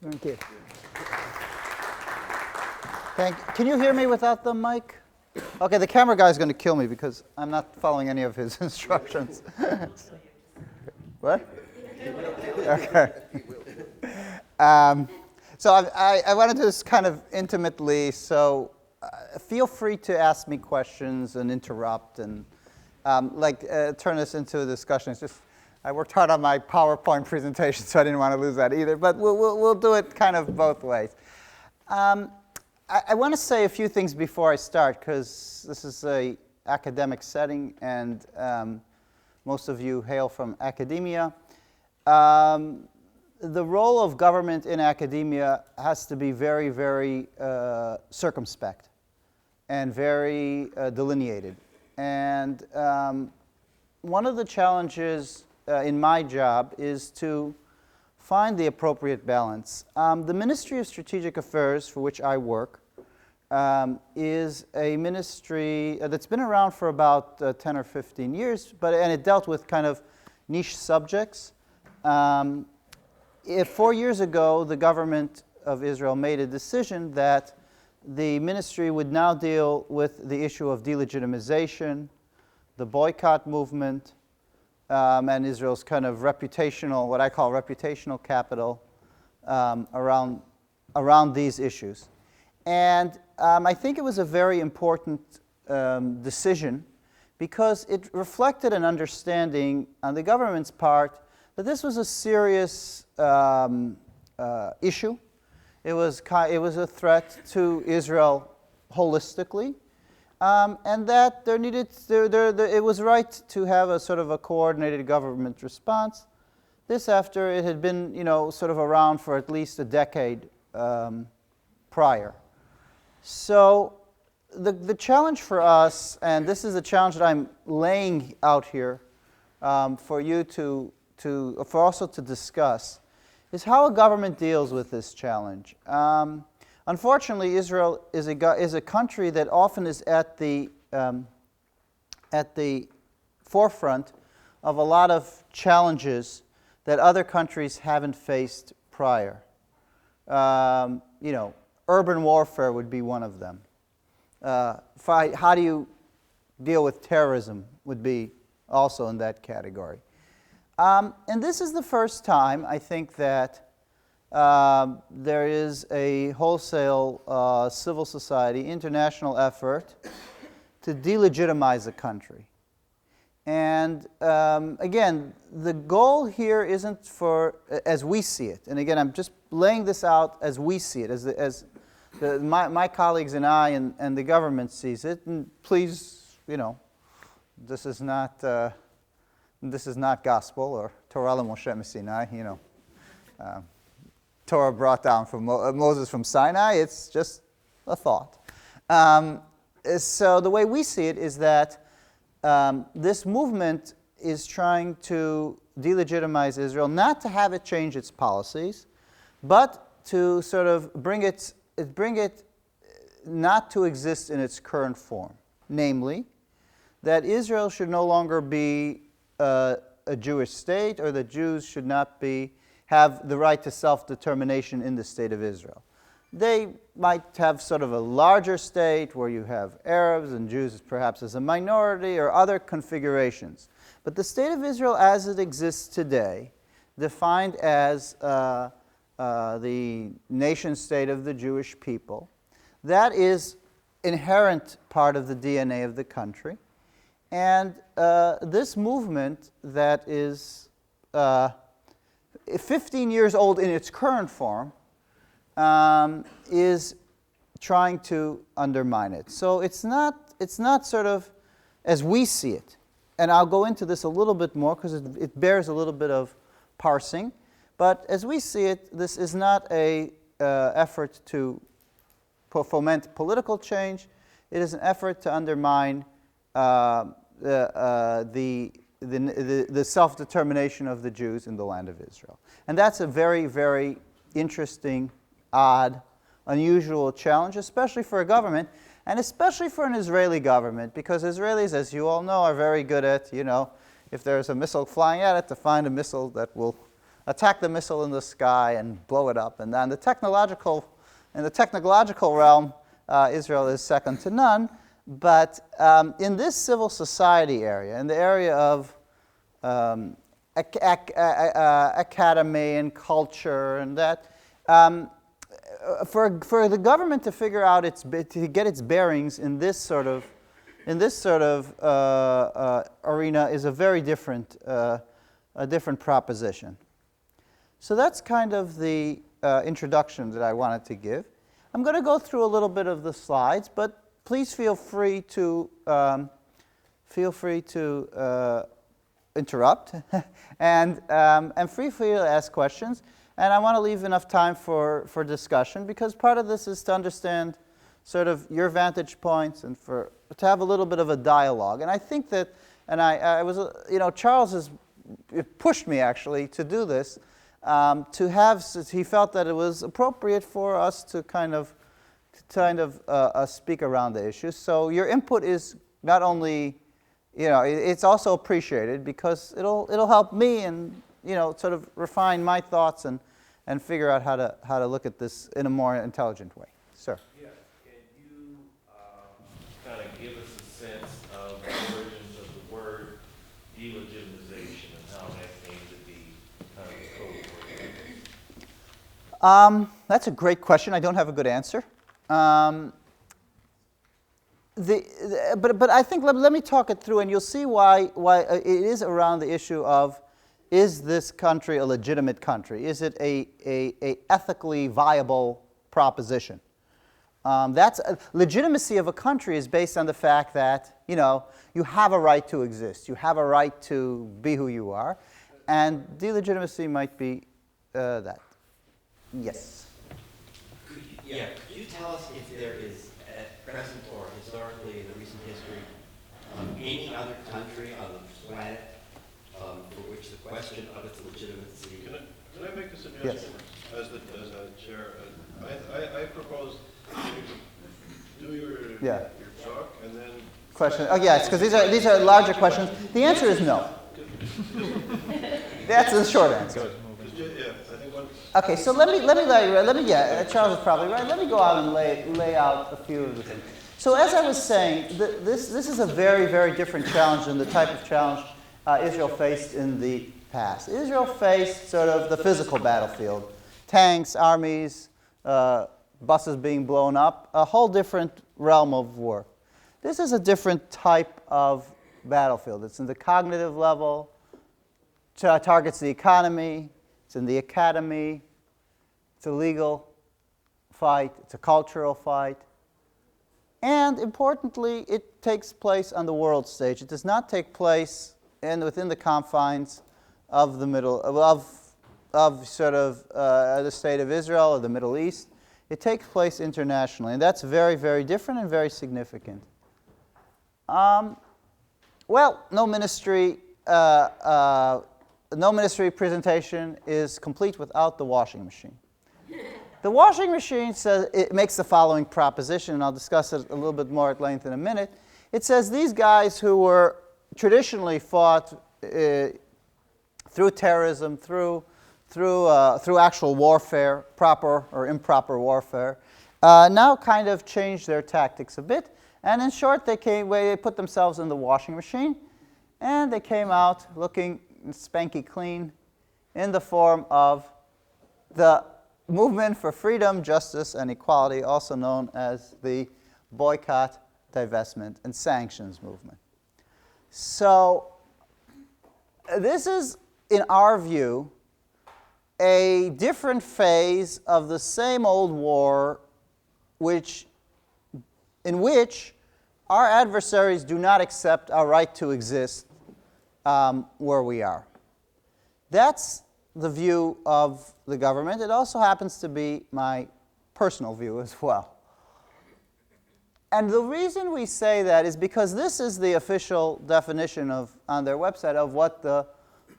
Thank you. Can you hear me without the mic? Okay, the camera guy is going to kill me because I'm not following any of his instructions. What? Okay. So I wanted to just kind of intimately, so feel free to ask me questions and interrupt and turn this into a discussion. It's just, I worked hard on my PowerPoint presentation, so I didn't want to lose that either, but we'll do it kind of both ways. I want to say a few things before I start, because this is an academic setting, and most of you hail from academia. The role of government in academia has to be very, very circumspect and very delineated. And one of the challenges in my job is to find the appropriate balance. The Ministry of Strategic Affairs, for which I work, is a ministry that's been around for about 10 or 15 years, and it dealt with kind of niche subjects. 4 years ago, the government of Israel made a decision that the ministry would now deal with the issue of delegitimization, the boycott movement, and Israel's kind of reputational, what I call reputational capital, around these issues. And I think it was a very important decision because it reflected an understanding on the government's part that this was a serious issue. It was a threat to Israel holistically, and that it was right to have a sort of a coordinated government response. This after it had been, sort of around for at least a decade prior. So the challenge for us, and this is a challenge that I'm laying out here for you for also to discuss, is how a government deals with this challenge. Unfortunately, Israel is a country that often is at the forefront of a lot of challenges that other countries haven't faced prior. Urban warfare would be one of them. How do you deal with terrorism would be also in that category. And this is the first time, I think, that there is a wholesale civil society, international effort to delegitimize a country. And again, the goal here isn't as we see it. And again, I'm just laying this out as we see it, my colleagues and I and the government sees it. And please, this is not gospel or Torah Moshe Sinai. Torah brought down from Moses from Sinai. It's just a thought. So the way we see it is that this movement is trying to delegitimize Israel, not to have it change its policies, but to sort of bring it not to exist in its current form. Namely, that Israel should no longer be a Jewish state, or that Jews should not have the right to self-determination in the state of Israel. They might have sort of a larger state where you have Arabs and Jews perhaps as a minority, or other configurations. But the state of Israel as it exists today, defined as the nation state of the Jewish people, that is inherent part of the DNA of the country. And this movement that is 15 years old in its current form is trying to undermine it. So it's not sort of as we see it. And I'll go into this a little bit more because it bears a little bit of parsing. But as we see it, this is not an effort to foment political change. It is an effort to undermine the self-determination of the Jews in the land of Israel. And that's a very, very interesting, odd, unusual challenge, especially for a government, and especially for an Israeli government, because Israelis, as you all know, are very good at, if there's a missile flying at it, to find a missile that will attack the missile in the sky and blow it up. And then in the technological realm, Israel is second to none. But in this civil society area, in the area of academy and culture and that, for the government to figure out to get its bearings in this sort of arena is a very different proposition. So that's kind of the introduction that I wanted to give. I'm going to go through a little bit of the slides, but please feel free to interrupt and free to ask questions. And I want to leave enough time for discussion, because part of this is to understand sort of your vantage points and to have a little bit of a dialogue. And I think that, and I was, Charles has pushed me actually to do this, he felt that it was appropriate for us to kind of speak around the issues. So your input is not only, it's also appreciated, because it'll help me and sort of refine my thoughts and figure out how to look at this in a more intelligent way. Sir. Yeah. Can you kind of give us a sense of the origins of the word delegitimization and how that came to be kind of the code word? That's a great question. I don't have a good answer. But I think let me talk it through, and you'll see why it is around the issue of, is this country a legitimate country? Is it a ethically viable proposition? Legitimacy of a country is based on the fact that you have a right to exist, you have a right to be who you are, and delegitimacy might be that. Yes. Could you tell us if there is, at present or historically in the recent history, any other country on the planet for which the question of its legitimacy? Can I make a suggestion? Yes. As a chair, I propose you do your talk and then Question. Oh yes, because these are larger questions. The answer is no. That's the short answer. Okay, so let me Charles is probably right. Let me go out and lay out a few of the things. So as I was saying, this is a very, very different challenge than the type of challenge Israel faced in the past. Israel faced sort of the physical battlefield, tanks, armies, buses being blown up, a whole different realm of war. This is a different type of battlefield. It's in the cognitive level, targets the economy, it's in the academy, it's a legal fight, it's a cultural fight. And importantly, it takes place on the world stage. It does not take place within the confines of the the state of Israel or the Middle East. It takes place internationally, and that's very, very different and very significant. Well, no ministry presentation is complete without the washing machine. The washing machine says, it makes the following proposition, and I'll discuss it a little bit more at length in a minute. It says these guys who were traditionally fought through terrorism, through actual warfare, proper or improper warfare, now kind of changed their tactics a bit. And in short, they put themselves in the washing machine, and they came out looking spanky clean in the form of the movement for freedom, justice, and equality, also known as the boycott, divestment, and sanctions movement. So this is, in our view, a different phase of the same old war in which our adversaries do not accept our right to exist where we are. That's the view of the government. It also happens to be my personal view as well. And the reason we say that is because this is the official definition on their website of what the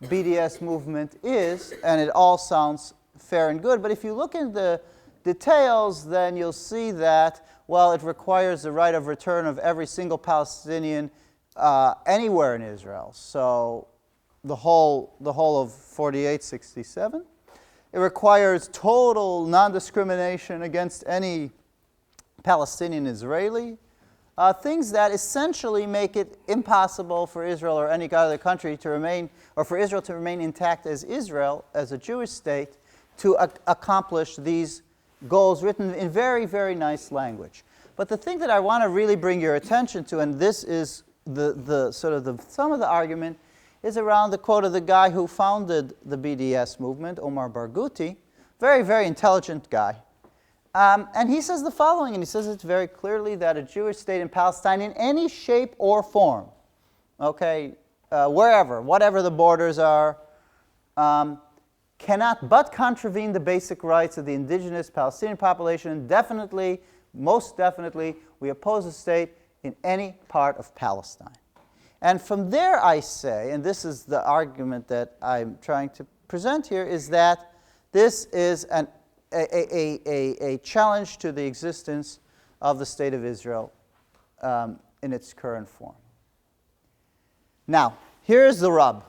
BDS movement is, and it all sounds fair and good. But if you look in the details, then you'll see that, well, it requires the right of return of every single Palestinian anywhere in Israel. So the whole of 48-67. It requires total non-discrimination against any Palestinian Israeli, things that essentially make it impossible for Israel or any other country to remain, or for Israel to remain intact as Israel, as a Jewish state, to accomplish these goals written in very, very nice language. But the thing that I want to really bring your attention to, and this is some of the argument, is around the quote of the guy who founded the BDS movement, Omar Barghouti, very, very intelligent guy. And he says the following, and he says it very clearly, that a Jewish state in Palestine in any shape or form, okay, wherever, whatever the borders are, cannot but contravene the basic rights of the indigenous Palestinian population. Definitely, most definitely, we oppose a state in any part of Palestine. And from there I say, and this is the argument that I'm trying to present here, is that this is a challenge to the existence of the State of Israel in its current form. Now, here's the rub.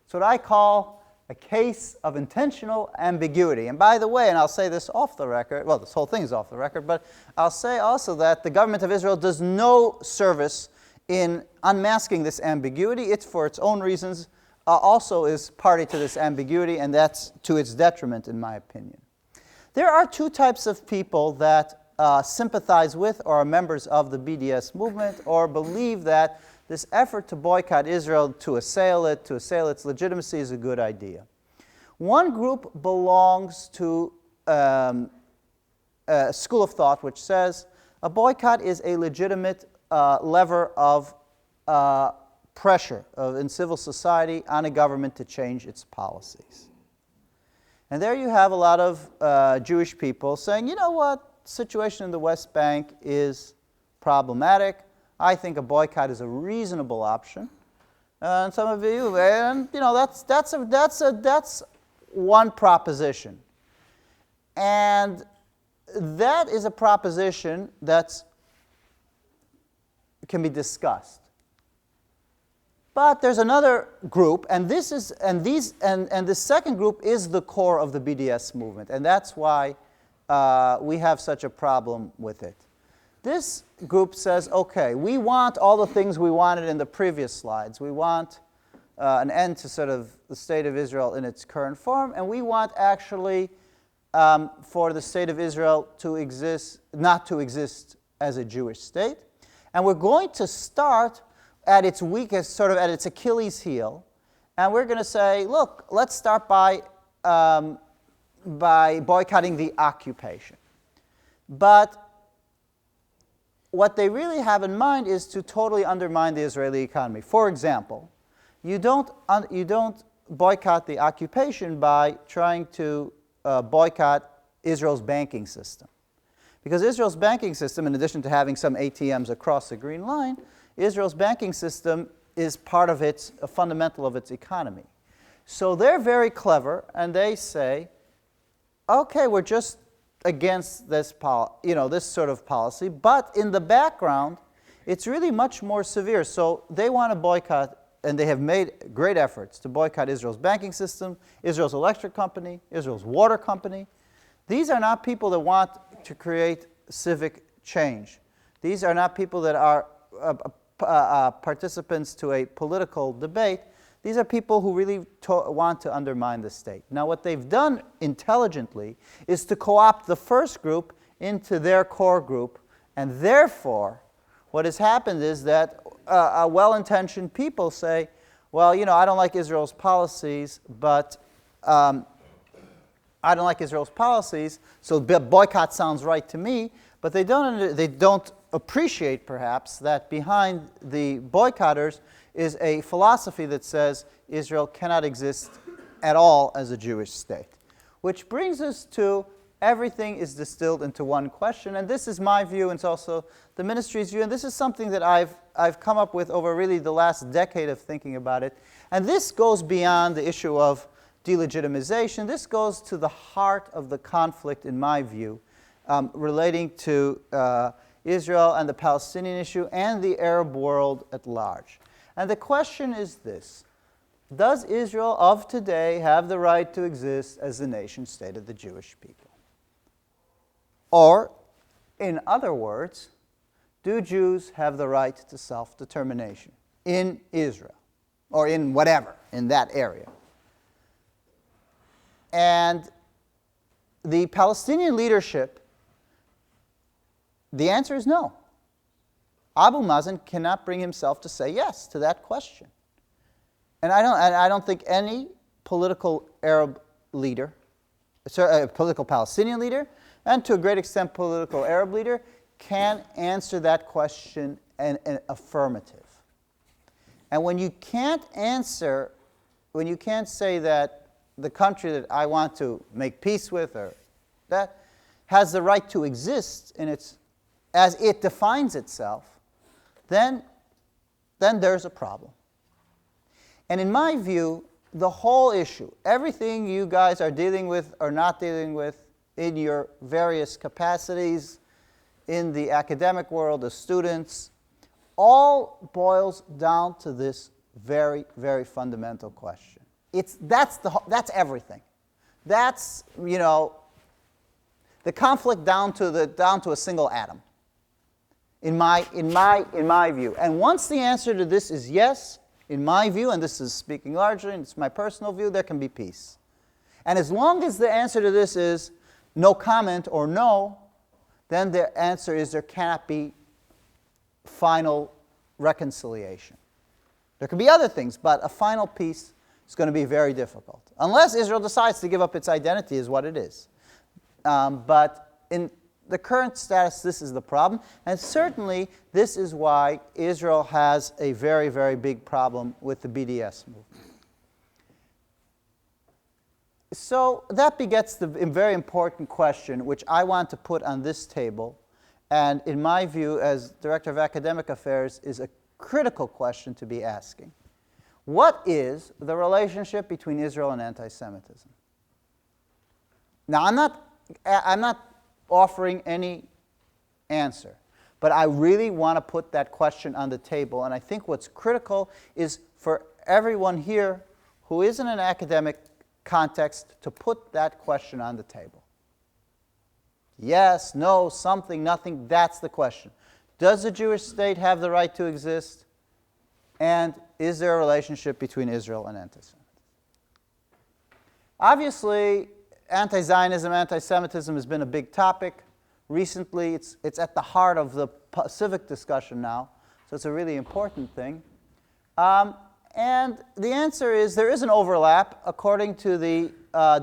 It's what I call a case of intentional ambiguity. And by the way, and I'll say this off the record, well, this whole thing is off the record, but I'll say also that the government of Israel does no service in unmasking this ambiguity. It's for its own reasons, also is party to this ambiguity, and that's to its detriment, in my opinion. There are two types of people that sympathize with or are members of the BDS movement, or believe that this effort to boycott Israel, to assail its legitimacy, is a good idea. One group belongs to a school of thought which says a boycott is a legitimate lever of pressure in civil society on a government to change its policies. And there you have a lot of Jewish people saying, you know what, the situation in the West Bank is problematic. I think a boycott is a reasonable option. And some of you, and you know, that's one proposition. And that is a proposition that can be discussed. But there's another group, and this second group is the core of the BDS movement, and that's why we have such a problem with it. This group says, okay, we want all the things we wanted in the previous slides. We want an end to sort of the State of Israel in its current form, and we want actually for the State of Israel to exist, not to exist as a Jewish state. And we're going to start at its weakest, sort of at its Achilles heel, and we're going to say, look, let's start by boycotting the occupation. But what they really have in mind is to totally undermine the Israeli economy. For example, you don't boycott the occupation by trying to boycott Israel's banking system. Because Israel's banking system, in addition to having some ATMs across the Green Line, Israel's banking system is part of a fundamental of its economy. So they're very clever, and they say, okay, we're just against this sort of policy, but in the background, it's really much more severe. So they want to boycott, and they have made great efforts to boycott Israel's banking system, Israel's electric company, Israel's water company. These are not people that want to create civic change. These are not people that are participants to a political debate. These are people who really want to undermine the state. Now, what they've done intelligently is to co-opt the first group into their core group, and therefore, what has happened is that well-intentioned people say, well, you know, I don't like Israel's policies, but I don't like Israel's policies, so boycott sounds right to me, but they don't appreciate, perhaps, that behind the boycotters is a philosophy that says Israel cannot exist at all as a Jewish state. Which brings us to everything is distilled into one question, and this is my view, and it's also the ministry's view, and this is something that I've come up with over really the last decade of thinking about it, and this goes beyond the issue of delegitimization. This goes to the heart of the conflict, in my view, relating to Israel and the Palestinian issue and the Arab world at large. And the question is this: does Israel of today have the right to exist as the nation state of the Jewish people? Or, in other words, do Jews have the right to self-determination in Israel, or in whatever, in that area? And the Palestinian leadership, the answer is no. Abu Mazen cannot bring himself to say yes to that question. And I don't think any political Arab leader, political Palestinian leader, and to a great extent political Arab leader, can answer that question in an affirmative. And when you can't answer, when you can't say that the country that I want to make peace with, or that has the right to exist in its, as it defines itself, then there's a problem. And in my view, the whole issue, everything you guys are dealing with or not dealing with in your various capacities, in the academic world, as students, all boils down to this very, very fundamental question. That's everything. That's, you know, the conflict down to a single atom. In my view. And once the answer to this is yes, in my view, and this is speaking largely, and it's my personal view, there can be peace. And as long as the answer to this is no comment or no, then the answer is there cannot be final reconciliation. There could be other things, but a final peace is going to be very difficult. Unless Israel decides to give up its identity is what it is. But in the current status, this is the problem. And certainly, this is why Israel has a very, very big problem with the BDS movement. So that begets the very important question, which I want to put on this table, and in my view, as Director of Academic Affairs, is a critical question to be asking. What is the relationship between Israel and anti-Semitism? Now, I'm not offering any answer, but I really want to put that question on the table, and I think what's critical is for everyone here who is in an academic context to put that question on the table. Yes, no, something, nothing, that's the question. Does the Jewish state have the right to exist? And is there a relationship between Israel and anti-Semitism? Obviously, anti-Zionism, anti-Semitism has been a big topic. Recently, it's at the heart of the civic discussion now, so it's a really important thing. And the answer is there is an overlap according to the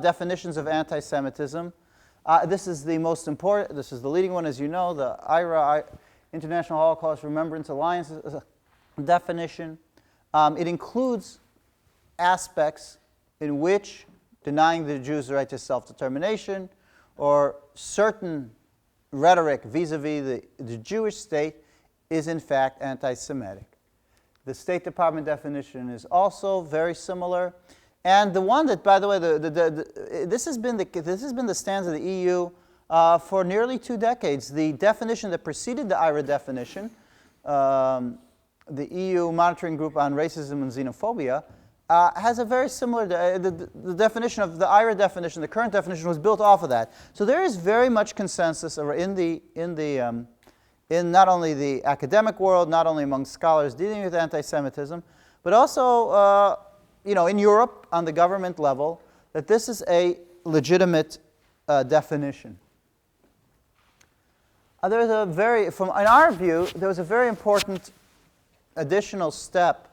definitions of anti-Semitism. This is the most important, this is the leading one, as you know, the IRA, International Holocaust Remembrance Alliance definition. It includes aspects in which denying the Jews the right to self-determination or certain rhetoric vis-a-vis the Jewish state is in fact anti-Semitic. The State Department definition is also very similar. And the one that, by the way, this has been the stance of the EU for nearly 2 decades. The definition that preceded the IRA definition, the EU Monitoring Group on Racism and Xenophobia, has a very similar, the definition of the IRA definition, the current definition was built off of that. So there is very much consensus in not only the academic world, not only among scholars dealing with anti-Semitism, but also in Europe on the government level, that this is a legitimate definition. In our view, there was a very important additional step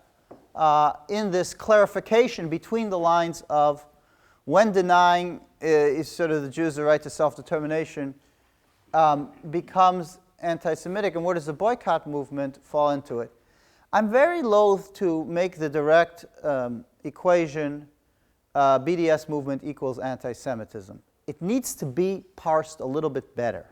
in this clarification between the lines of when denying sort of the Jews the right to self-determination becomes anti-Semitic, and where does the boycott movement fall into it? I'm very loath to make the direct equation BDS movement equals anti-Semitism. It needs to be parsed a little bit better.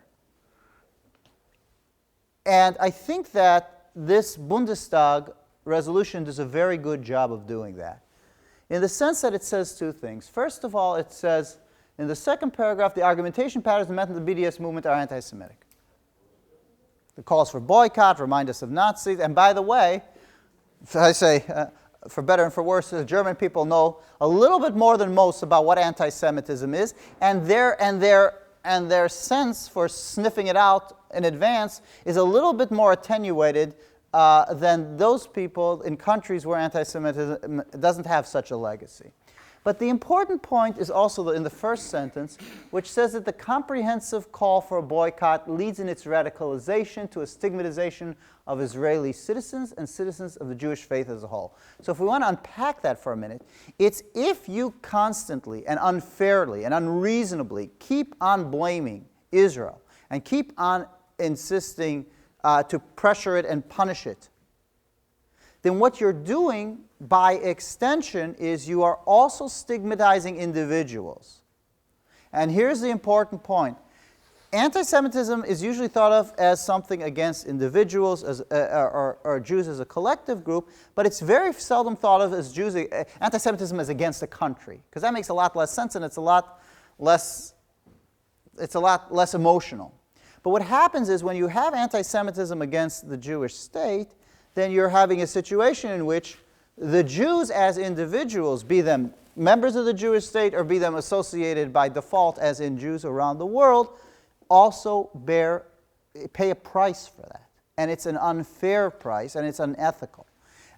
And I think that this Bundestag resolution does a very good job of doing that, in the sense that it says 2 things. First of all, it says, in the second paragraph, the argumentation patterns and methods of the BDS movement are anti-Semitic. The calls for boycott remind us of Nazis. And by the way, I say, for better and for worse, the German people know a little bit more than most about what anti-Semitism is, and their sense for sniffing it out in advance is a little bit more attenuated than those people in countries where anti-Semitism doesn't have such a legacy. But the important point is also in the first sentence, which says that the comprehensive call for a boycott leads in its radicalization to a stigmatization of Israeli citizens and citizens of the Jewish faith as a whole. So if we want to unpack that for a minute, it's if you constantly and unfairly and unreasonably keep on blaming Israel and keep on insisting to pressure it and punish it, then what you're doing by extension is you are also stigmatizing individuals. And here's the important point. Anti-Semitism is usually thought of as something against individuals or Jews as a collective group, but it's very seldom thought of as anti-Semitism as against a country, because that makes a lot less sense and it's a lot less emotional. But what happens is when you have anti-Semitism against the Jewish state, then you're having a situation in which the Jews as individuals, be them members of the Jewish state or be them associated by default as in Jews around the world, also pay a price for that. And it's an unfair price and it's unethical.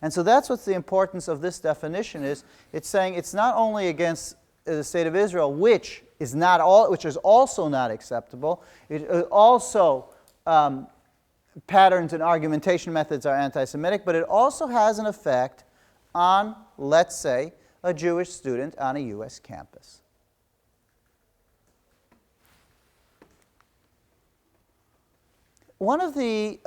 And so that's what the importance of this definition is. It's saying it's not only against the state of Israel, which is also not acceptable. It also patterns and argumentation methods are anti-Semitic, but it also has an effect on, let's say, a Jewish student on a U.S. campus. One of the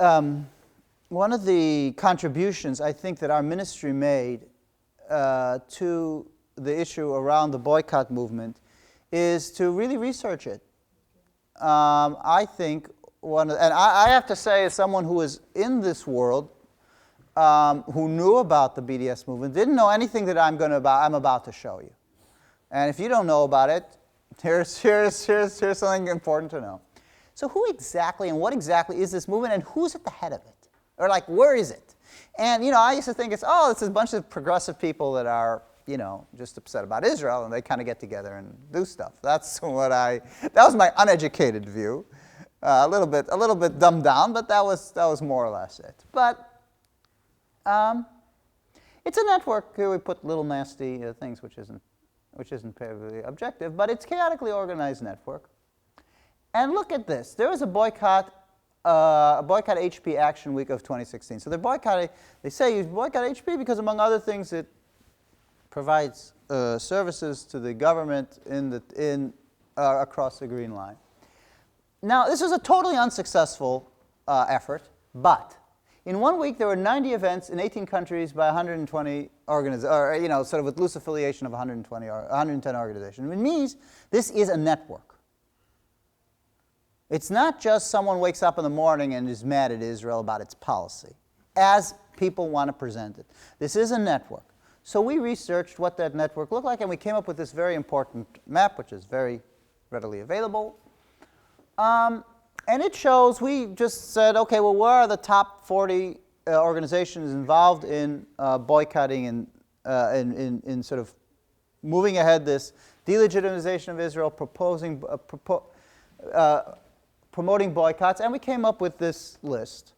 contributions I think that our ministry made to the issue around the boycott movement is to really research it. I think I have to say, as someone who is in this world, who knew about the BDS movement, didn't know anything that I'm about to show you. And if you don't know about it, here's something important to know. So who exactly and what exactly is this movement, and who's at the head of it? Or like, where is it? And I used to think it's a bunch of progressive people that are just upset about Israel, and they kind of get together and do stuff. That was my uneducated view. A little bit dumbed down, but that was more or less it. But it's a network. Here we put little nasty things, which isn't terribly objective, but it's chaotically organized network. And look at this. There was a boycott HP Action Week of 2016. So they say you boycott HP because, among other things, it provides services to the government across the Green Line. Now, this was a totally unsuccessful effort, but in 1 week there were 90 events in 18 countries by 120 organizations, sort of with loose affiliation of 120 or 110 organizations. It means this is a network. It's not just someone wakes up in the morning and is mad at Israel about its policy, as people want to present it. This is a network. So we researched what that network looked like, and we came up with this very important map, which is very readily available. And it shows, we just said, okay, well, where are the top 40 organizations involved in boycotting and in sort of moving ahead this delegitimization of Israel, promoting boycotts, and we came up with this list.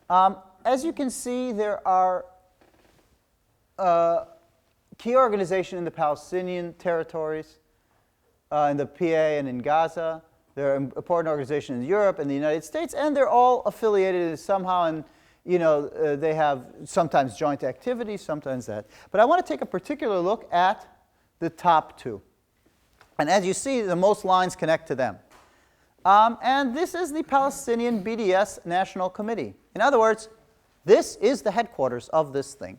As you can see, there are key organizations in the Palestinian territories, in the PA and in Gaza. There are important organizations in Europe and the United States, and they're all affiliated somehow, and they have sometimes joint activities, sometimes that. But I want to take a particular look at the top two. And as you see, the most lines connect to them. And this is the Palestinian BDS National Committee. In other words, this is the headquarters of this thing.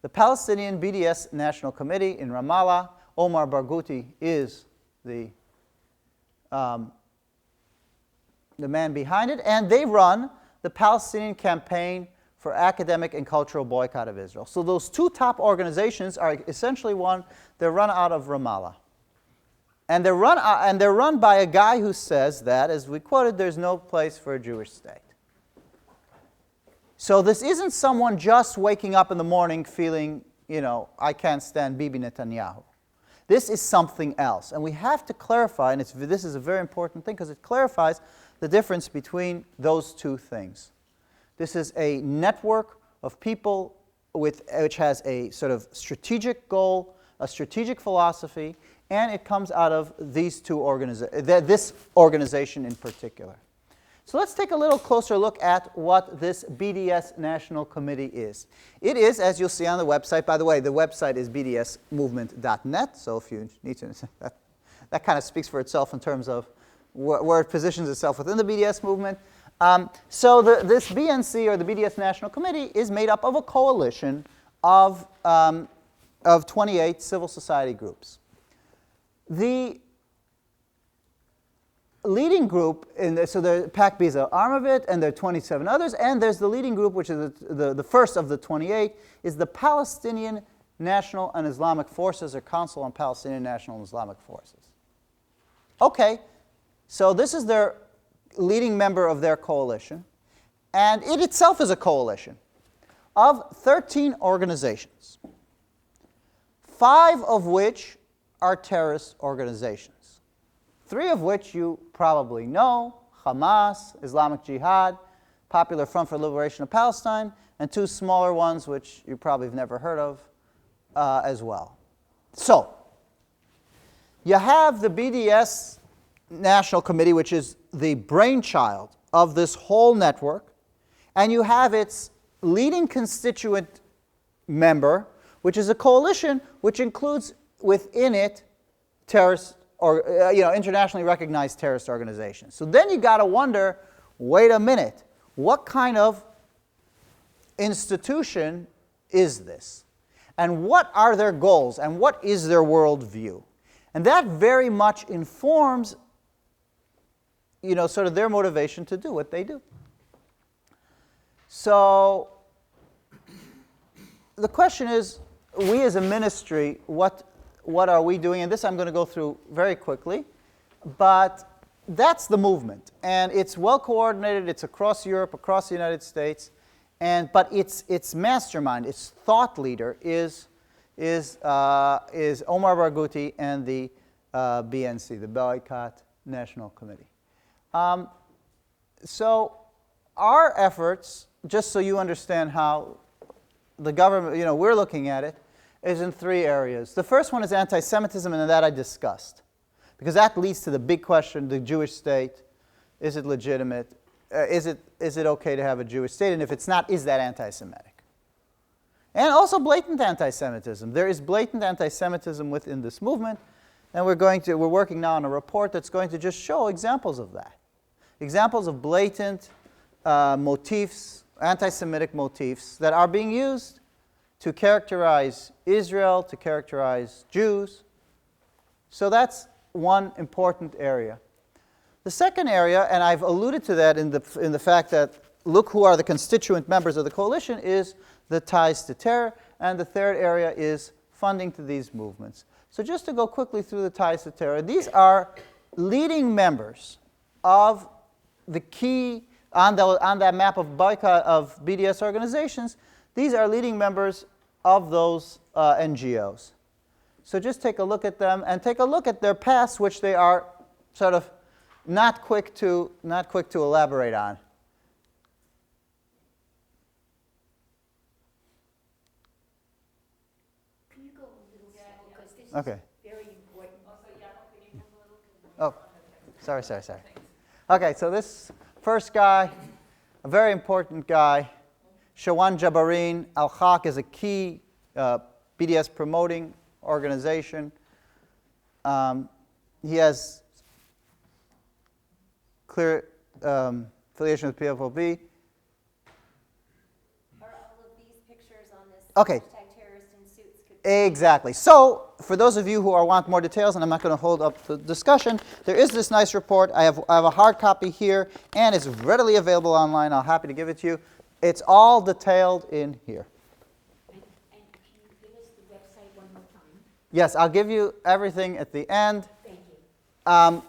The Palestinian BDS National Committee in Ramallah. Omar Barghouti is the man behind it, and they run the Palestinian Campaign for Academic and Cultural Boycott of Israel. So those two top organizations are essentially they're run out of Ramallah. And they're run by a guy who says that, as we quoted, there's no place for a Jewish state. So this isn't someone just waking up in the morning feeling I can't stand Bibi Netanyahu. This is something else. And we have to clarify, and this is a very important thing because it clarifies the difference between those two things. This is a network of people which has a sort of strategic goal, a strategic philosophy, and it comes out of these two this organization in particular. So let's take a little closer look at what this BDS National Committee is. It is, as you'll see on the website, by the way, the website is bdsmovement.net, so if you need to, that kind of speaks for itself in terms of where it positions itself within the BDS movement. So this BNC, or the BDS National Committee, is made up of a coalition of 28 civil society groups. The leading group, so the PAC-B is an arm of it, and there are 27 others, and there's the leading group, which is the first of the 28, is the Palestinian National and Islamic Forces, or Council on Palestinian National and Islamic Forces. Okay, so this is their leading member of their coalition, and it itself is a coalition of 13 organizations, 5 of which are terrorist organizations, 3 of which you probably know: Hamas, Islamic Jihad, Popular Front for Liberation of Palestine, and 2 smaller ones which you probably have never heard of as well. So, you have the BDS National Committee, which is the brainchild of this whole network, and you have its leading constituent member, which is a coalition which includes within it terrorist or internationally recognized terrorist organizations. So then you got to wonder, wait a minute, what kind of institution is this? And what are their goals? And what is their worldview? And that very much informs sort of their motivation to do what they do. So the question is, we as a ministry, what are we doing? And this I'm going to go through very quickly. But that's the movement. And it's well coordinated. It's across Europe, across the United States. But its mastermind, its thought leader is Omar Barghouti and the BNC, the Boycott National Committee. So our efforts, just so you understand how the government, we're looking at it, is in 3 areas. The first one is anti-Semitism, and that I discussed, because that leads to the big question: the Jewish state, is it legitimate? Is it okay to have a Jewish state? And if it's not, is that anti-Semitic? And also blatant anti-Semitism. There is blatant anti-Semitism within this movement, and we're working now on a report that's going to just show examples of that. Examples of blatant motifs, anti-Semitic motifs that are being used to characterize Israel, to characterize Jews. So that's one important area. The second area, and I've alluded to that in the fact that look who are the constituent members of the coalition, is the ties to terror. And the third area is funding to these movements. So just to go quickly through the ties to terror, these are leading members of the key, on that map of boycott of BDS organizations, these are leading members of those NGOs. So just take a look at them and take a look at their past, which they are sort of not quick to elaborate on. Can you go a little slow, because this Okay. is very important. Oh, sorry. Okay, so this first guy, a very important guy, Shawan Jabarin Al-Haq, is a key BDS promoting organization. He has clear affiliation with PFLP. Are all of these pictures on this Okay. hashtag terrorist in suits? Exactly. So, for those of you who want more details, and I'm not going to hold up the discussion, there is this nice report. I have a hard copy here, and it's readily available online. I'm happy to give it to you. It's all detailed in here. And can you give us the website one more time? Yes, I'll give you everything at the end. Thank you.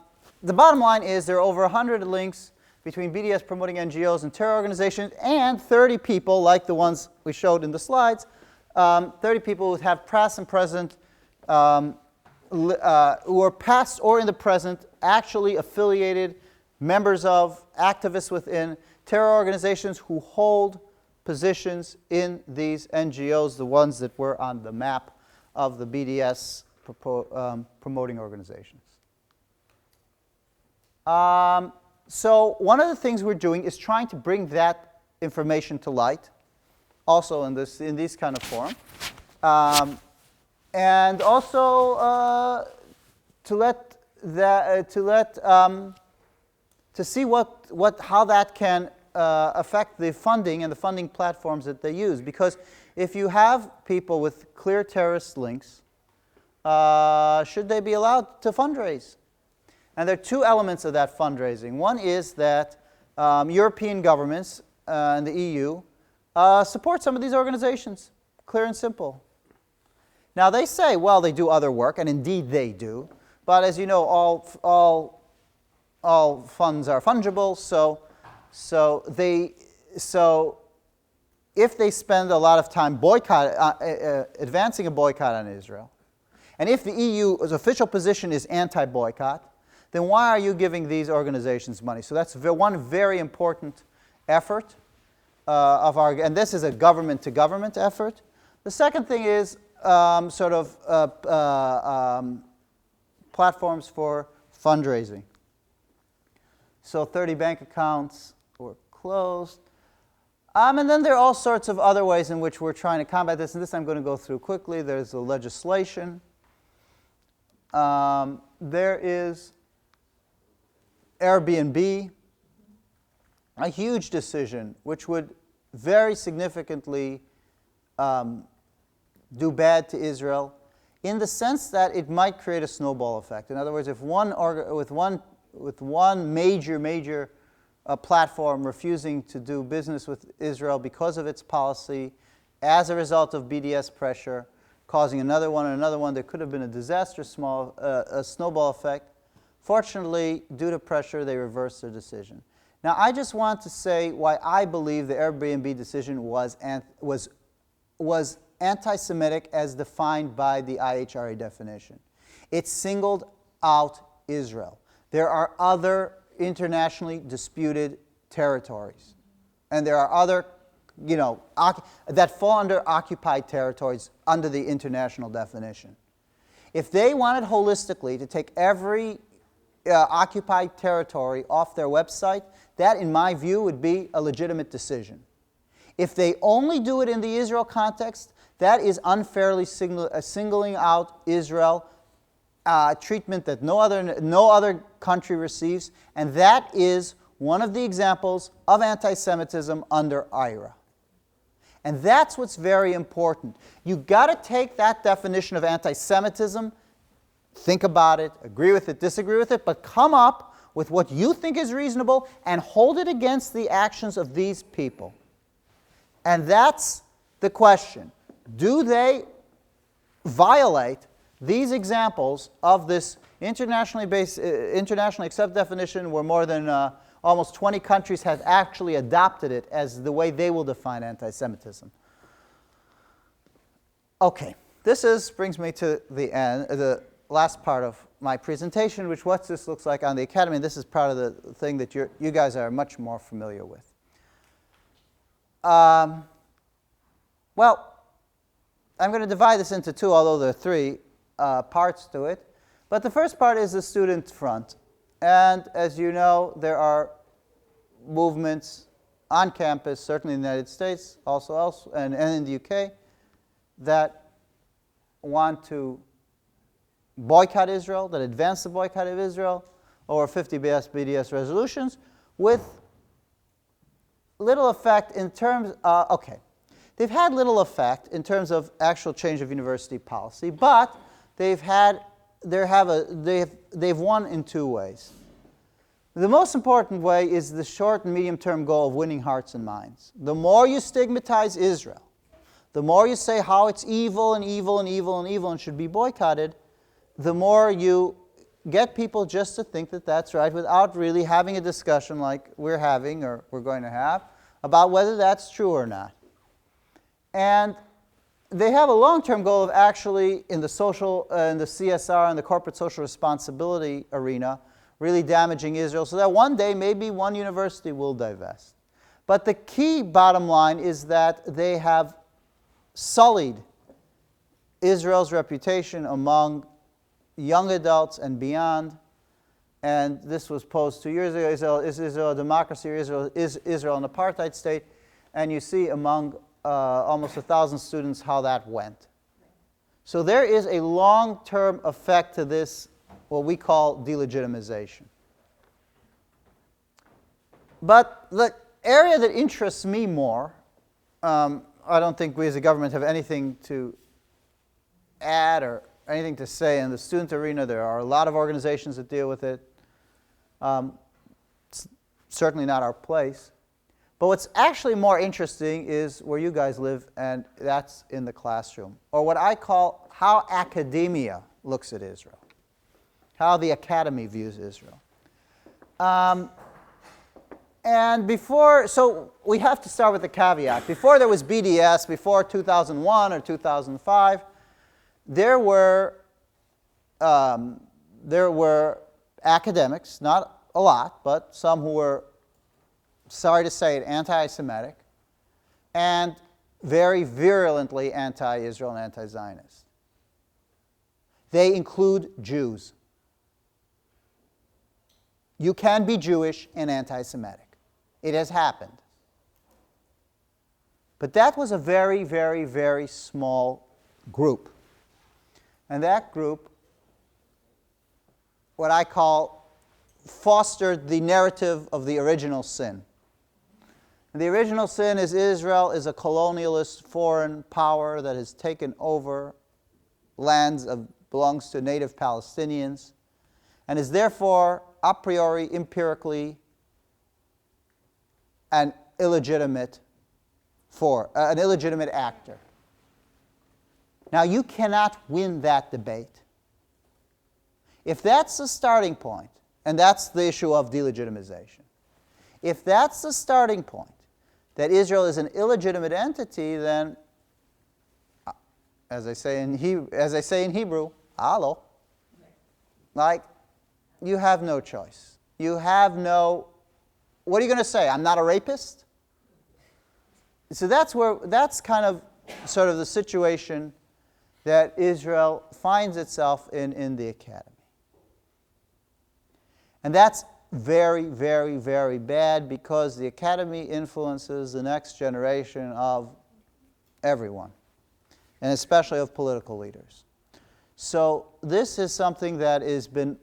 The bottom line is there are over 100 links between BDS promoting NGOs and terror organizations, and 30 people, like the ones we showed in the slides, 30 people who have past and present, who are past or in the present, actually affiliated, members of, activists within terror organizations who hold positions in these NGOs, the ones that were on the map of the BDS promoting organizations. So one of the things we're doing is trying to bring that information to light, also in these kind of forum, and also to see how that can affect the funding and the funding platforms that they use. Because if you have people with clear terrorist links, should they be allowed to fundraise? And there are two elements of that fundraising. One is that European governments and the EU support some of these organizations, clear and simple. Now they say, well, they do other work, and indeed they do. But as you know, all funds are fungible. So if they spend a lot of time advancing a boycott on Israel, and if the EU's official position is anti-boycott, then why are you giving these organizations money? So that's one very important effort and this is a government-to-government effort. The second thing is platforms for fundraising. So 30 bank accounts were closed. And then there are all sorts of other ways in which we're trying to combat this, and this I'm going to go through quickly. There's the legislation. There is Airbnb, a huge decision which would very significantly do bad to Israel in the sense that it might create a snowball effect. In other words, if with one major platform refusing to do business with Israel because of its policy, as a result of BDS pressure, causing another one and another one, there could have been a disastrous a snowball effect. Fortunately, due to pressure, they reversed their decision. Now, I just want to say why I believe the Airbnb decision was anti-Semitic as defined by the IHRA definition. It singled out Israel. There are other internationally disputed territories, and there are other, that fall under occupied territories under the international definition. If they wanted holistically to take every occupied territory off their website, that, in my view, would be a legitimate decision. If they only do it in the Israel context, that is unfairly singling out Israel, treatment that no other country receives, and that is one of the examples of anti-Semitism under IRA. And that's what's very important. You've got to take that definition of anti-Semitism, think about it, agree with it, disagree with it, but come up with what you think is reasonable and hold it against the actions of these people. And that's the question. Do they violate these examples of this internationally accepted definition where more than almost 20 countries have actually adopted it as the way they will define anti-Semitism? Okay, brings me to the end, the last part of my presentation, which what this looks like on the Academy. This is part of the thing that you guys are much more familiar with. Well, I'm going to divide this into two, although there are three parts to it. But the first part is the student front. And as you know, there are movements on campus, certainly in the United States, also elsewhere, and in the UK, that want to boycott Israel, that advance the boycott of Israel, over 50 BDS resolutions, with little effect in terms, they've had little effect in terms of actual change of university policy, but they've won in two ways. The most important way is the short and medium-term goal of winning hearts and minds. The more you stigmatize Israel, the more you say how it's evil and evil and evil and evil and should be boycotted, the more you get people just to think that that's right without really having a discussion like we're having or we're going to have about whether that's true or not. And they have a long-term goal of actually, in the social, in the CSR and the corporate social responsibility arena, really damaging Israel, so that one day maybe one university will divest. But the key bottom line is that they have sullied Israel's reputation among young adults and beyond. And this was posed 2 years ago. Is Israel a democracy, or is Israel an apartheid state? And you see among almost 1,000 students how that went. So there is a long-term effect to this, what we call delegitimization. But the area that interests me more, I don't think we as a government have anything to add or anything to say. In the student arena, there are a lot of organizations that deal with it. It's certainly not our place. But what's actually more interesting is where you guys live, and that's in the classroom, or what I call how academia looks at Israel, how the academy views Israel. And before, so we have to start with the caveat. Before there was BDS, before 2001 or 2005, there were academics, not a lot, but some who were, sorry to say it, anti-Semitic, and very virulently anti-Israel and anti-Zionist. They include Jews. You can be Jewish and anti-Semitic. It has happened. But that was a very, very, very small group. And that group, what I call, fostered the narrative of the original sin. And the original sin is Israel is a colonialist foreign power that has taken over lands that belongs to native Palestinians, and is therefore a priori, empirically, an illegitimate actor. Now, you cannot win that debate. If that's the starting point, and that's the issue of delegitimization, if that's the starting point, that Israel is an illegitimate entity, then, as I say in Hebrew, alo, like, you have no choice. You have no, what are you going to say? I'm not a rapist? So that's kind of sort of the situation that Israel finds itself in the academy. And that's very, very, very bad, because the academy influences the next generation of everyone, and especially of political leaders. So this is something that has been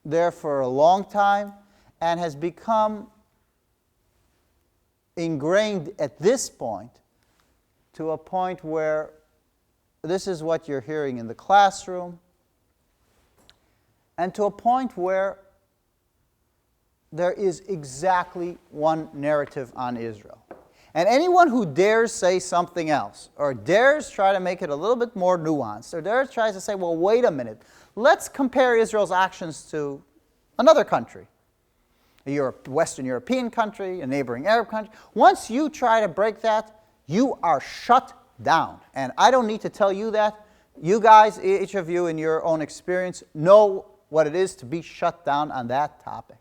there for a long time and has become ingrained at this point to a point where this is what you're hearing in the classroom, and to a point where there is exactly one narrative on Israel. And anyone who dares say something else, or dares try to make it a little bit more nuanced, or dares tries to say, well, wait a minute, let's compare Israel's actions to another country, a Western European country, a neighboring Arab country. Once you try to break that, you are shut down. And I don't need to tell you that. You guys, each of you in your own experience, know what it is to be shut down on that topic.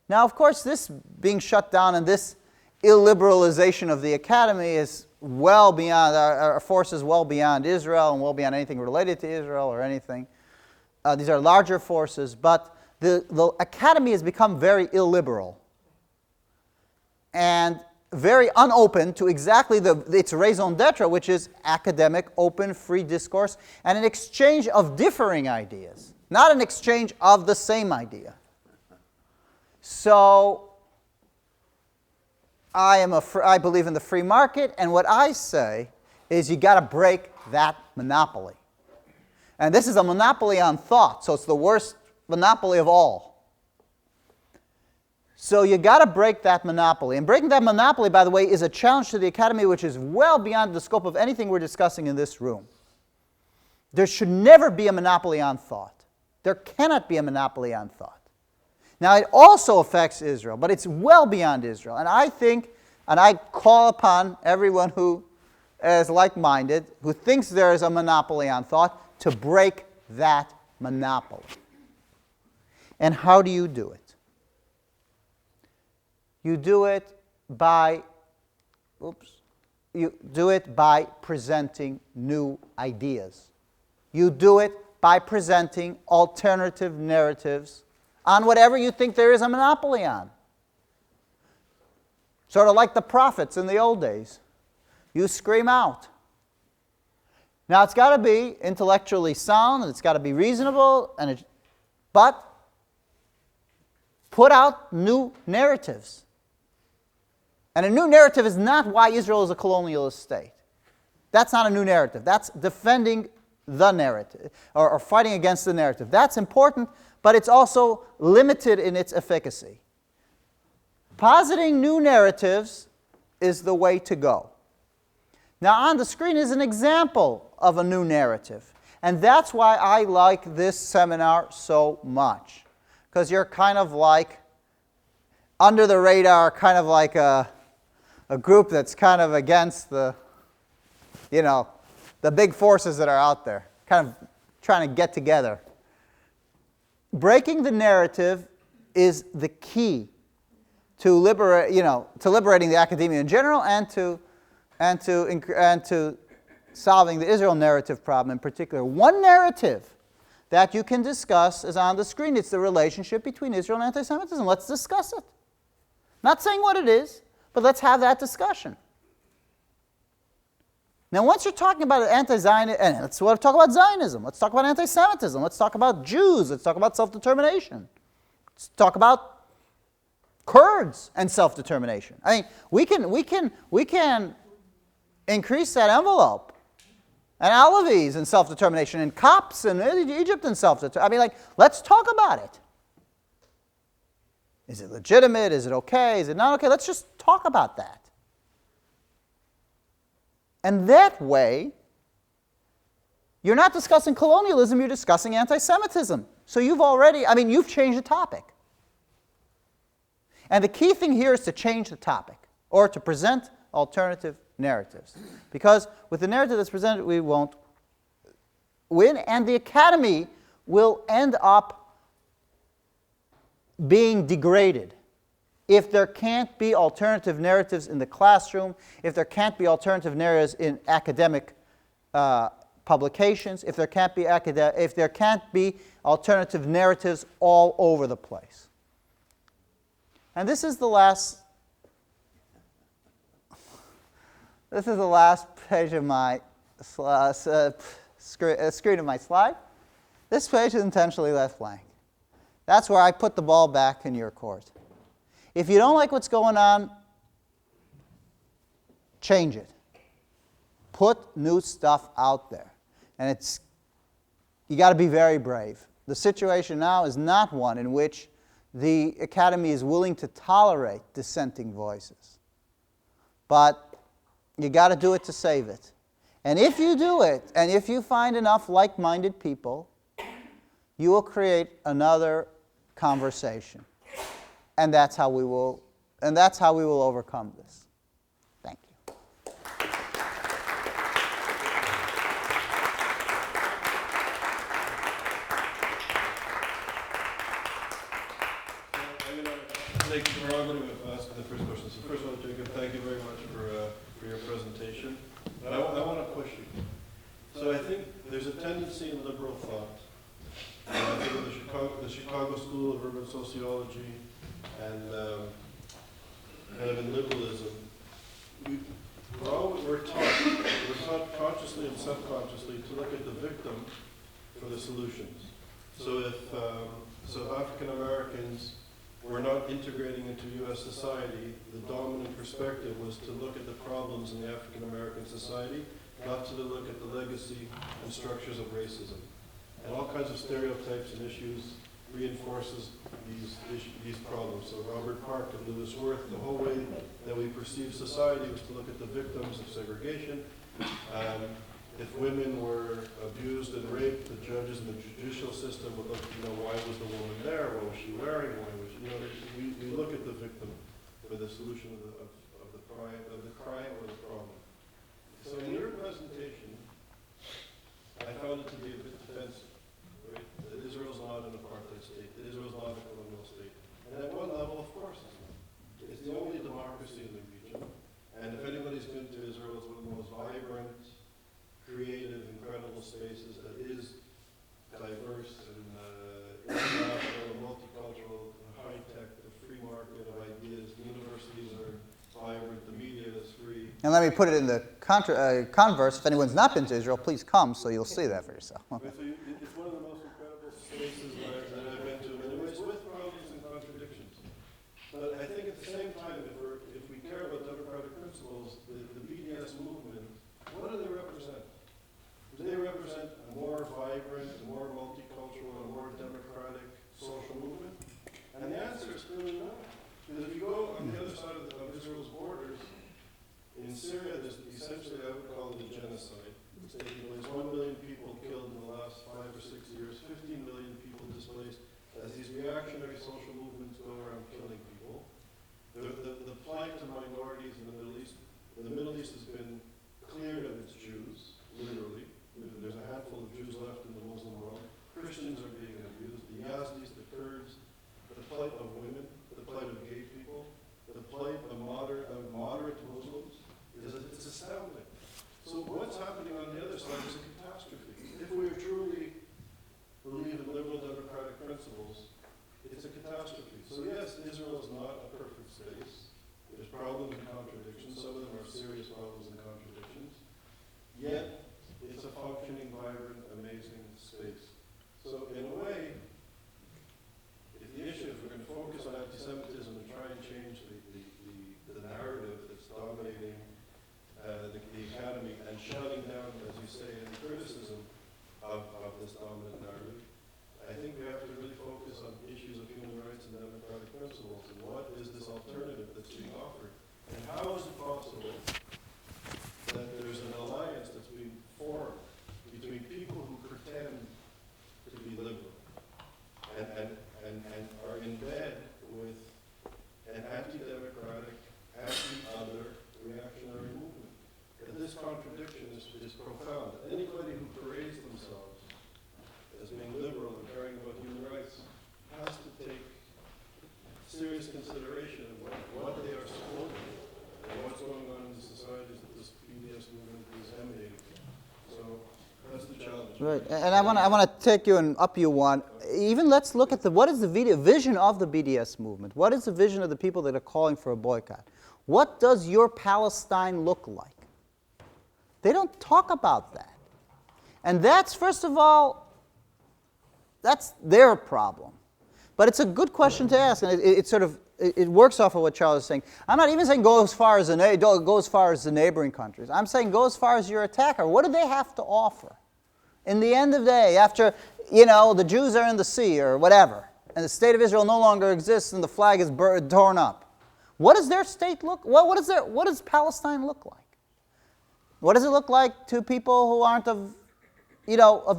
Now, of course, this being shut down and this illiberalization of the academy is well beyond, our forces well beyond Israel and well beyond anything related to Israel or anything. These are larger forces, but the academy has become very illiberal and very unopen to exactly its raison d'etre, which is academic, open, free discourse, and an exchange of differing ideas, not an exchange of the same idea. So I believe in the free market, and what I say is you got to break that monopoly. And this is a monopoly on thought, so it's the worst monopoly of all. So you got to break that monopoly. And breaking that monopoly, by the way, is a challenge to the academy which is well beyond the scope of anything we're discussing in this room. There should never be a monopoly on thought. There cannot be a monopoly on thought. Now, it also affects Israel, but it's well beyond Israel. And I think, and I call upon everyone who as like-minded, who thinks there is a monopoly on thought, to break that monopoly. And how do you do it? You do it by, you do it by presenting new ideas. You do it by presenting alternative narratives on whatever you think there is a monopoly on. Sort of like the prophets in the old days. You scream out. Now, it's got to be intellectually sound, and it's got to be reasonable, but put out new narratives. And a new narrative is not why Israel is a colonialist state. That's not a new narrative. That's defending the narrative, or fighting against the narrative. That's important, but it's also limited in its efficacy. Positing new narratives is the way to go. Now, on the screen is an example of a new narrative. And that's why I like this seminar so much. Because you're kind of like, under the radar, kind of like a group that's kind of against the big forces that are out there, kind of trying to get together. Breaking the narrative is the key to liberating the academia in general, and to solving the Israel narrative problem in particular. One narrative that you can discuss is on the screen. It's the relationship between Israel and anti-Semitism. Let's discuss it. Not saying what it is, but let's have that discussion. Now, once you're talking about anti-Zionism, and let's talk about Zionism. Let's talk about anti-Semitism. Let's talk about Jews. Let's talk about self-determination. Let's talk about Kurds and self-determination. I mean, we can increase that envelope. And Alevis and self-determination, and Copts and Egypt and self-determination. I mean, let's talk about it. Is it legitimate? Is it okay? Is it not okay? Let's just talk about that. And that way, you're not discussing colonialism, you're discussing anti-Semitism. So you've changed the topic. And the key thing here is to change the topic, or to present alternative narratives. Because with the narrative that's presented, we won't win, and the academy will end up being degraded if there can't be alternative narratives in the classroom, if there can't be alternative narratives in academic publications, if there can't be alternative narratives all over the place. And this is the last page of my screen of my slide. This page is intentionally left blank. That's where I put the ball back in your court. If you don't like what's going on, change it. Put new stuff out there. And you got to be very brave. The situation now is not one in which the academy is willing to tolerate dissenting voices. But you got to do it to save it. And if you do it, and if you find enough like-minded people, you will create another conversation. And that's how we will overcome this. Thank you. I'm going to take the prerogative of asking the first question. So first of all, Jacob, thank you very much for your presentation. But I want to push you. So I think there's a tendency in liberal thought, I think in the Chicago School of Urban Sociology and kind of in liberalism, we're taught consciously and subconsciously to look at the victim for the solutions. So if African Americans were not integrating into U.S. society, the dominant perspective was to look at the problems in the African American society, not to look at the legacy and structures of racism. And all kinds of stereotypes and issues reinforces these problems. So Robert Park and Lewis Worth, the whole way that we perceive society was to look at the victims of segregation. If women were abused and raped, the judges in the judicial system would look, why was the woman there? What was she wearing? Why was she, we look at the victim for the solution of the crime or the problem. So in anybody's been to Israel, it's one of the most vibrant, creative, incredible spaces that is diverse and international, multicultural, high-tech, the free market of ideas. The universities are vibrant, the media is free. And let me put it in the converse. If anyone's not been to Israel, please come so you'll see that for yourself. It's one of the most incredible spaces that I've been to in many ways, with problems and contradictions. But I think at the same time, if we care about democratic principles, the BDS movement, what do they represent? Do they represent a more vibrant, a more multicultural, a more democratic social movement? And the answer is clearly no. Because if you go on the other side of Israel's borders, in Syria, there's essentially, I would call it a genocide. It's taking place 1 million people killed in the last 5 or 6 years, 15 million people displaced as these reactionary social movements go around killing people. The plight of minorities in the Middle East has been cleared of its Jews, literally. There's a handful of Jews left in the Muslim world. Christians are being abused. The Yazidis, the Kurds, the plight of women, the plight of gay people, the plight of moderate Muslims. It's astounding. So what's happening on the other side is a catastrophe. If we truly believe in liberal democratic principles, it's a catastrophe. So yes, Israel is not a perfect space. There's problems and contradictions. Some of them are serious problems and contradictions. Yet, it's a functioning, vibrant, amazing space. So in a way, if the issue, if we're going to focus on anti-Semitism and try and change the narrative that's dominating the academy and shutting down, as you say, any criticism of this dominant narrative, I think we have to really focus on issues of human rights and democratic principles. And what is this alternative that's being offered? And how is it possible that there's an alliance that's being formed between people who pretend to be liberal and are in bed with an anti-democratic, anti-other reactionary movement? And this contradiction is profound. Anybody who parades themselves as being liberal and caring about human rights has to take serious consideration of what they are supporting and what's going on in the societies that this BDS movement is emanating from. So that's the challenge. Right, and I want to take you and up you one. Even let's look at what is the vision of the BDS movement? What is the vision of the people that are calling for a boycott? What does your Palestine look like? They don't talk about that. And that's, first of all, that's their problem. But it's a good question to ask, and it works off of what Charles is saying. I'm not even saying go as far as the neighboring countries. I'm saying go as far as your attacker. What do they have to offer? In the end of the day, after, the Jews are in the sea or whatever, and the state of Israel no longer exists and the flag is torn up, what does their state look? What does Palestine look like? What does it look like to people who aren't of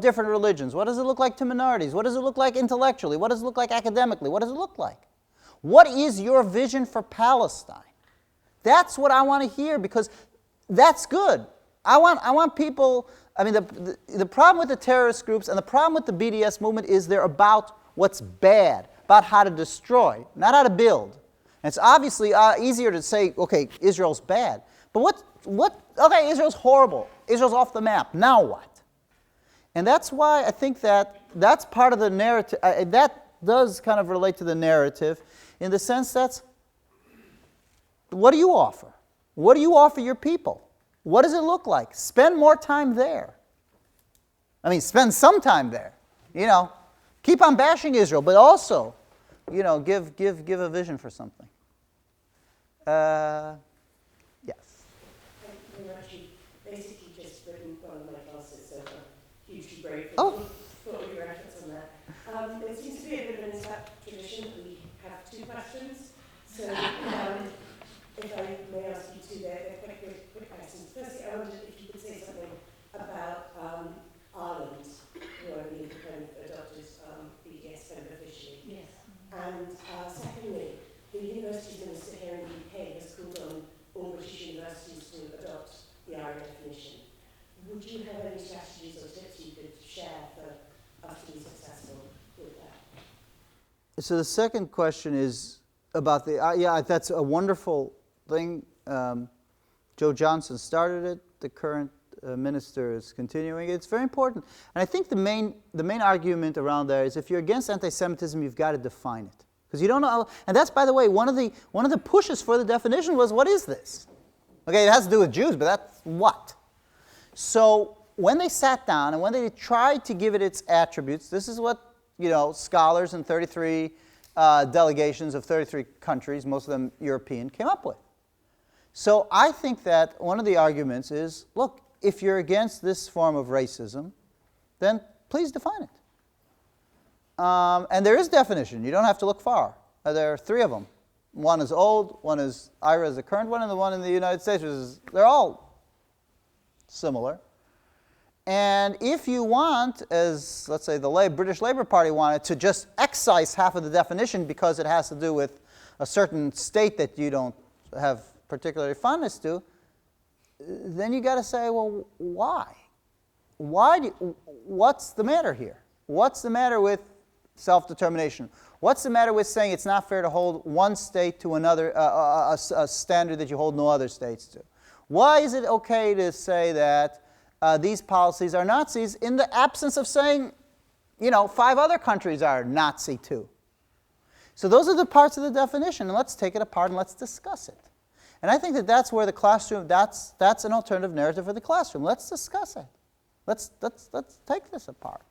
different religions? What does it look like to minorities? What does it look like intellectually? What does it look like academically? What does it look like? What is your vision for Palestine? That's what I want to hear, because that's good. I want people. I mean, the problem with the terrorist groups and the problem with the BDS movement is they're about what's bad, about how to destroy, not how to build. And it's obviously easier to say, okay, Israel's bad. But okay, Israel's horrible. Israel's off the map. Now what? And that's why I think that's part of the narrative. That does kind of relate to the narrative in the sense that, what do you offer? What do you offer your people? What does it look like? Spend more time there. I mean, spend some time there. Keep on bashing Israel, but also, give a vision for something. Yes. We're actually basically just written one of my classes, so I'm hugely grateful for all your efforts on that. There seems to be a bit of an ISGAP tradition that we have 2 questions. So if I may ask you 2, they're quick questions. Firstly, I wondered if you could say something about Ireland, who I believe kind of adopted BDS kind of officially. Yes. And secondly, the university minister here in the UK has called on all British universities to adopt the IRA definition. Would you have any strategies or tips you could share for us to be successful with that? So the second question is about that's a wonderful thing. Joe Johnson started it. The current minister is continuing. It's very important. And I think the main argument around there is if you're against anti-Semitism, you've got to define it. Because you don't know, and that's, by the way, one of the pushes for the definition was, what is this? Okay, it has to do with Jews, but that's what? So when they sat down and when they tried to give it its attributes, this is what, scholars in 33 delegations of 33 countries, most of them European, came up with. So I think that one of the arguments is, look, if you're against this form of racism, then please define it. And there is definition. You don't have to look far. There are 3 of them. One is old, one is IRA is the current one, and the one in the United States, they're all similar. And if you want, as let's say the British Labour Party wanted, to just excise half of the definition because it has to do with a certain state that you don't have particularly fondness to, then you got to say, well, why? What's the matter here? What's the matter with self-determination? What's the matter with saying it's not fair to hold one state to another, a standard that you hold no other states to? Why is it okay to say that these policies are Nazis in the absence of saying, 5 other countries are Nazi too? So those are the parts of the definition, and let's take it apart and let's discuss it. And I think that that's where the classroom, that's an alternative narrative for the classroom. Let's discuss it. Let's take this apart,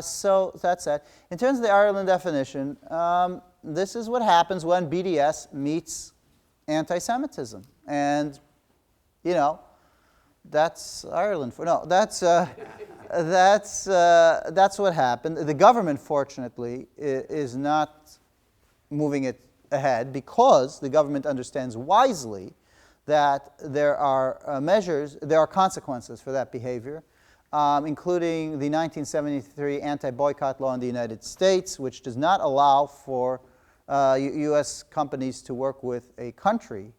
So that's that. In terms of the Ireland definition, this is what happens when BDS meets anti-Semitism. And, that's Ireland. That's what happened. The government, fortunately, is not moving it ahead because the government understands wisely that there are there are consequences for that behavior, including the 1973 anti-boycott law in the United States, which does not allow for U.S. companies to work with a country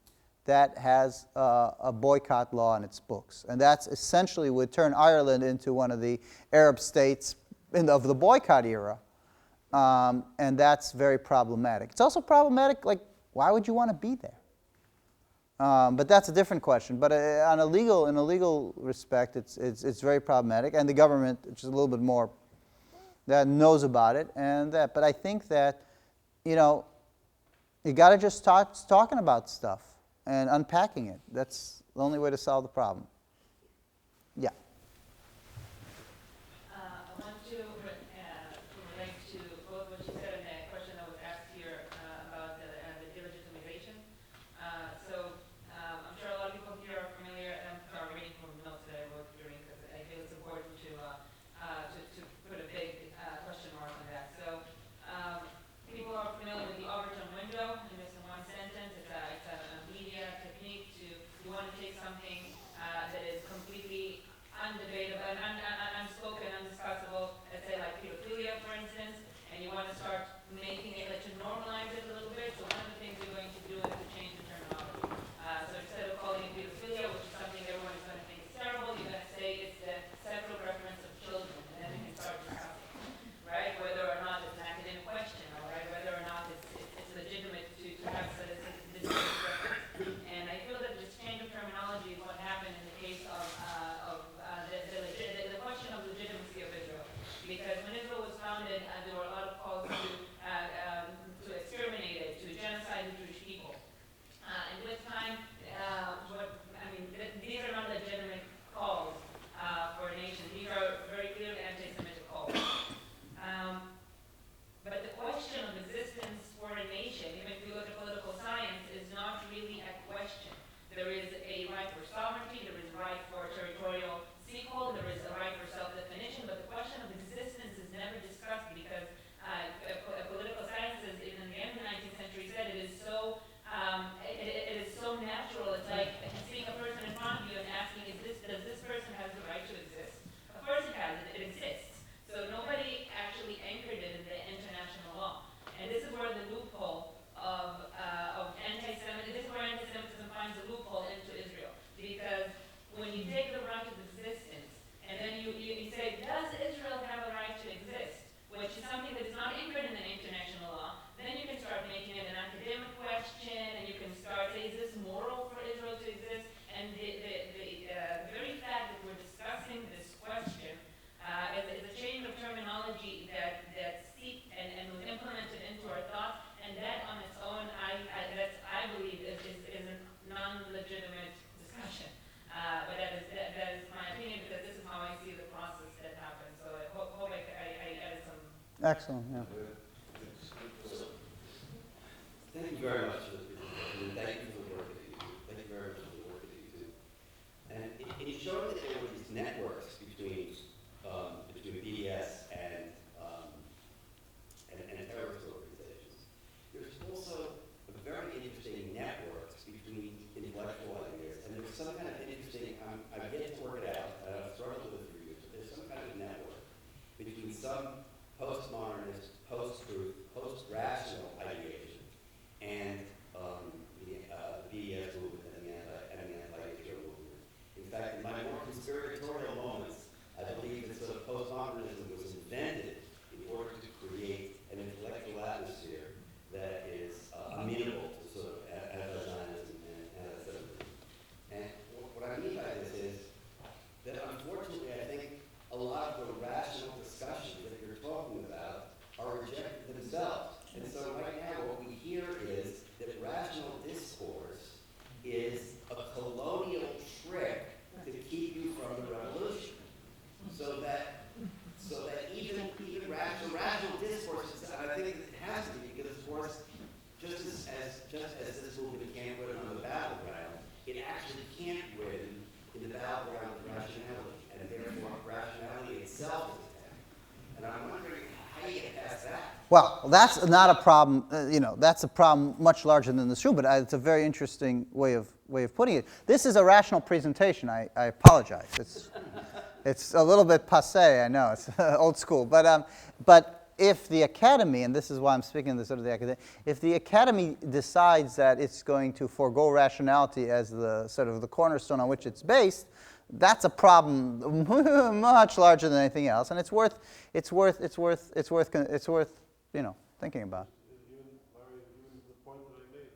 that has a boycott law on its books. And that's essentially would turn Ireland into one of the Arab states of the boycott era. And that's very problematic. It's also problematic, like, why would you want to be there? But that's a different question. But in a legal respect, it's very problematic. And the government, which is a little bit more, that knows about it. But I think that, you got to just start talking about stuff and unpacking it. That's the only way to solve the problem. Yeah. I want to relate to both what you said and the question that was asked here about the delegitimization. I'm sure a lot of people here are familiar, and I'm reading from notes that I wrote during, because I feel it's important to put a big question mark on that. So people are familiar with the Overton window, and just in one sentence, it's a media technique to, you want to take something Excellent, yeah. Thank you very much for the presentation, and thank you for the work that you do. Thank you very much for the work that you do. And it showed that there were these networks between BDS and terrorist organizations. There's also a very interesting networks between intellectual ideas, and there's some kind of interesting, I've yet to work it out, I've struggled with it for years, but there's some kind of network between some postmodernist, post-truth, post-rational ideation and the BDS movement and the anti-Israel movement. In fact, in my more conspiratorial moments, I believe that sort of postmodernism was invented in order to create an intellectual atmosphere that is amenable to sort of anti-Zionism and anti-Semitism. And what I mean by this is that unfortunately I think a lot of the rational discussions that you're talking about are rejected themselves. And so right now what we hear is that rational discourse is a colonial trick to keep you from the revolution. So that even rational discourse, and I think it has to be, because of course, just as this movement can't win on the battleground, it actually can't win in the battleground of rationality, and therefore rationality itself is attacked. And I'm wondering how you get past that. Well, that's not a problem, that's a problem much larger than this room, but it's a very interesting way of putting it. This is a rational presentation. I apologize. It's a little bit passé, I know, it's old school. But if the academy, and this is why I'm speaking to sort of the academy, if the academy decides that it's going to forego rationality as the sort of the cornerstone on which it's based, that's a problem much larger than anything else, and it's worth thinking about. Even the point that I made,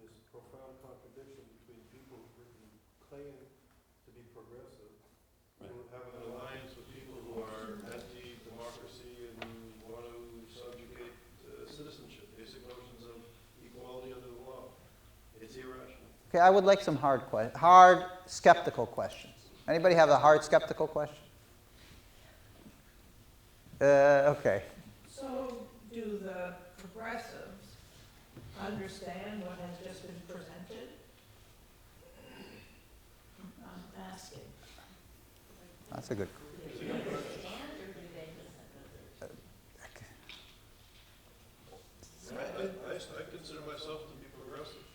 this profound contradiction between people who claim to be progressive, who have an alliance with people who are anti-democracy and want to subjugate citizenship, basic notions of equality under the law. It's irrational. Okay, I would like some hard skeptical questions. Anybody have a hard skeptical question? Okay. So, do the progressives understand what has just been presented? I'm asking. That's a good. Do they understand or do they listen? I consider myself to be progressive.